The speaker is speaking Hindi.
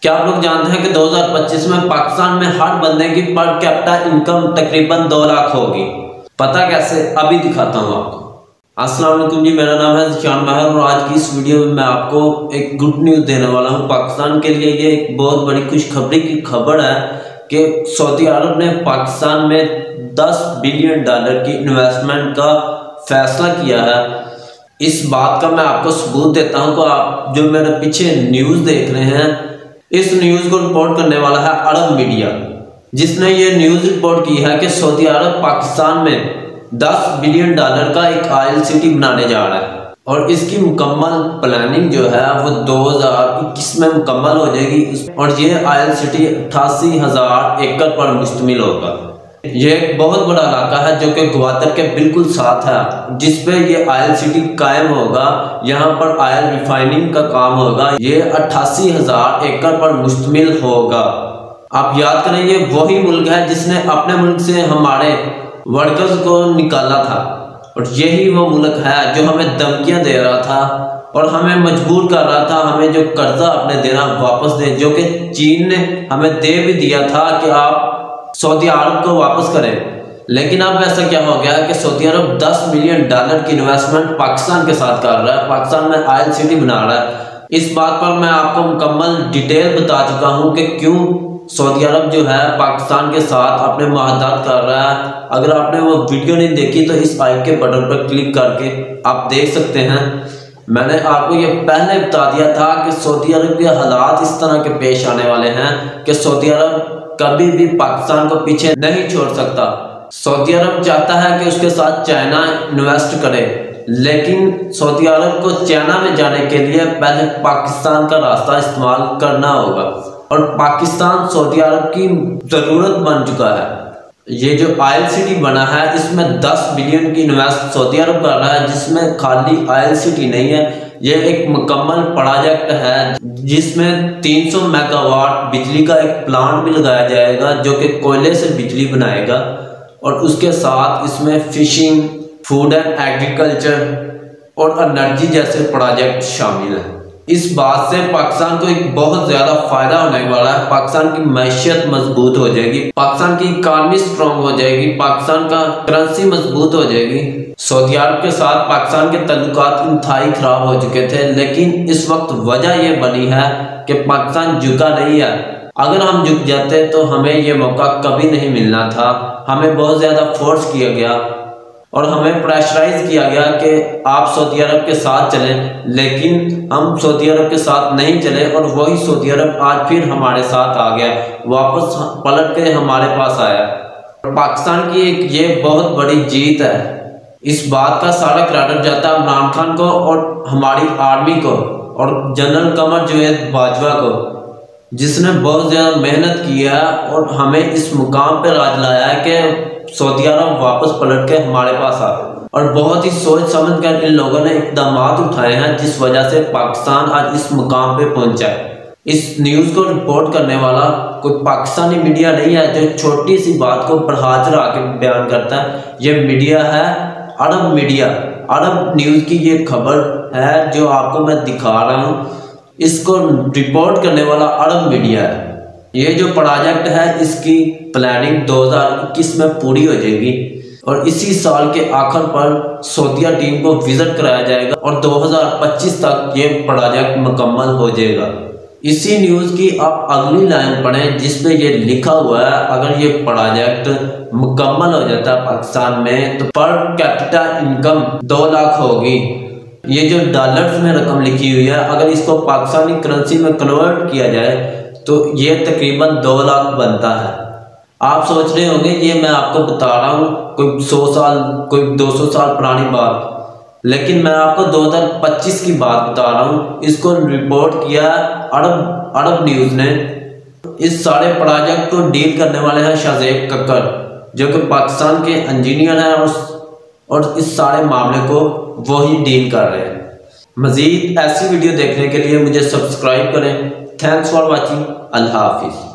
क्या आप लोग जानते हैं कि 2025 में पाकिस्तान में हर बंदे की पर कैपिटा इनकम तकरीबन 2 लाख होगी। पता कैसे, अभी दिखाता हूँ आपको। अस्सलाम वालेकुम जी, मेरा नाम है ज़ीशान महर और आज की इस वीडियो में मैं आपको एक गुड न्यूज़ देने वाला हूँ। पाकिस्तान के लिए ये एक बहुत बड़ी खुशखबरी की खबर है कि सऊदी अरब ने पाकिस्तान में $10 बिलियन की इन्वेस्टमेंट का फैसला किया है। इस बात का मैं आपको सबूत देता हूँ कि आप जो मेरे पीछे न्यूज़ देख रहे हैं, इस न्यूज़ को रिपोर्ट करने वाला है अरब मीडिया, जिसने ये न्यूज़ रिपोर्ट की है कि सऊदी अरब पाकिस्तान में $10 बिलियन का एक ऑयल सिटी बनाने जा रहा है और इसकी मुकम्मल प्लानिंग जो है वो 2021 में मुकम्मल हो जाएगी और ये ऑयल सिटी 88,000 एकड़ पर मुश्तमिल होगा। ये एक बहुत बड़ा इलाका है जो कि ग्वादर के बिल्कुल साथ है, जिसपे ये ऑयल सिटी कायम होगा। यहाँ पर ऑयल रिफाइनिंग का काम होगा। ये 88,000 एकड़ पर मुश्तमिल होगा। आप याद करें, ये वही मुल्क है जिसने अपने मुल्क से हमारे वर्कर्स को निकाला था और यही वो मुल्क है जो हमें धमकियां दे रहा था और हमें मजबूर कर रहा था हमें जो कर्जा अपने देना वापस दे, जो कि चीन ने हमें दे भी दिया था कि आप सऊदी अरब को वापस करें। लेकिन अब ऐसा क्या हो गया कि सऊदी अरब $10 बिलियन की इन्वेस्टमेंट पाकिस्तान के साथ कर रहा है, पाकिस्तान में ऑयल सिटी बना रहा है। इस बात पर मैं आपको मुकम्मल डिटेल बता चुका हूं कि क्यों सऊदी अरब जो है पाकिस्तान के साथ अपने मुआहदात कर रहा है। अगर आपने वो वीडियो नहीं देखी तो इस आई के बटन पर क्लिक करके आप देख सकते हैं। मैंने आपको ये पहले बता दिया था कि सऊदी अरब के हालात इस तरह के पेश आने वाले हैं कि सऊदी अरब कभी भी पाकिस्तान को पीछे नहीं छोड़ सकता। सऊदी अरब चाहता है कि उसके साथ चाइना इन्वेस्ट करे, लेकिन सऊदी अरब को चाइना में जाने के लिए पहले पाकिस्तान का रास्ता इस्तेमाल करना होगा और पाकिस्तान सऊदी अरब की ज़रूरत बन चुका है। ये जो ऑयल सिटी बना है इसमें $10 बिलियन की इन्वेस्ट सऊदी अरब कर रहा है, जिसमें खाली ऑयल सिटी नहीं है, ये एक मुकम्मल प्रोजेक्ट है जिसमें 300 मेगावाट बिजली का एक प्लांट भी लगाया जाएगा जो कि कोयले से बिजली बनाएगा और उसके साथ इसमें फिशिंग, फूड एंड एग्रीकल्चर और एनर्जी जैसे प्रोजेक्ट शामिल हैं। इस बात से पाकिस्तान को एक बहुत ज़्यादा फ़ायदा होने वाला है। पाकिस्तान की मैशियत मजबूत हो जाएगी, पाकिस्तान की इकानमी स्ट्रॉन्ग हो जाएगी, पाकिस्तान का करेंसी मजबूत हो जाएगी। सऊदी अरब के साथ पाकिस्तान के तल्लुकात इंतहाई खराब हो चुके थे, लेकिन इस वक्त वजह यह बनी है कि पाकिस्तान झुका नहीं है। अगर हम झुक जाते तो हमें ये मौका कभी नहीं मिलना था। हमें बहुत ज़्यादा फोर्स किया गया और हमें प्रेशराइज किया गया कि आप सऊदी अरब के साथ चलें, लेकिन हम सऊदी अरब के साथ नहीं चले और वही सऊदी अरब आज फिर हमारे साथ आ गया, वापस पलट के हमारे पास आया। पाकिस्तान की एक ये बहुत बड़ी जीत है। इस बात का सारा क्रेडिट जाता है इमरान खान को और हमारी आर्मी को और जनरल कमर जावेद बाजवा को, जिसने बहुत ज़्यादा मेहनत की है और हमें इस मुकाम पर राज लाया है कि सऊदी अरब वापस पलट के हमारे पास आ गए। और बहुत ही सोच समझ कर इन लोगों ने इक़दाम उठाए हैं जिस वजह से पाकिस्तान आज इस मुकाम पे पहुंचा है। इस न्यूज़ को रिपोर्ट करने वाला कोई पाकिस्तानी मीडिया नहीं है जो छोटी सी बात को बढ़ा चढ़ा के बयान करता है। ये मीडिया है अरब मीडिया, अरब न्यूज़ की ये खबर है जो आपको मैं दिखा रहा हूँ। इसको रिपोर्ट करने वाला अरब मीडिया है। ये जो प्रोजेक्ट है इसकी प्लानिंग 2021 में पूरी हो जाएगी और इसी साल के आखिर पर सऊदीया टीम को विजिट कराया जाएगा और 2025 तक ये प्रोजेक्ट मुकम्मल हो जाएगा। इसी न्यूज़ की आप अगली लाइन पढ़ें जिसमें ये लिखा हुआ है, अगर ये प्रोजेक्ट मुकम्मल हो जाता है पाकिस्तान में तो पर कैपिटा इनकम 2 लाख होगी। ये जो डॉलर्स में रकम लिखी हुई है, अगर इसको पाकिस्तानी करेंसी में कन्वर्ट किया जाए तो ये तकरीबन 2 लाख बनता है। आप सोच रहे होंगे ये मैं आपको बता रहा हूँ कोई 100 साल कोई 200 साल पुरानी बात, लेकिन मैं आपको 2025 की बात बता रहा हूँ। इसको रिपोर्ट किया अरब न्यूज़ ने। इस सारे प्रोजेक्ट को डील करने वाले हैं शाहजेब कक्कर, जो कि पाकिस्तान के इंजीनियर हैं और इस सारे मामले को वही डील कर रहे हैं। मज़ीद ऐसी वीडियो देखने के लिए मुझे सब्सक्राइब करें। Thanks for watching. अल्लाह हाफिज़।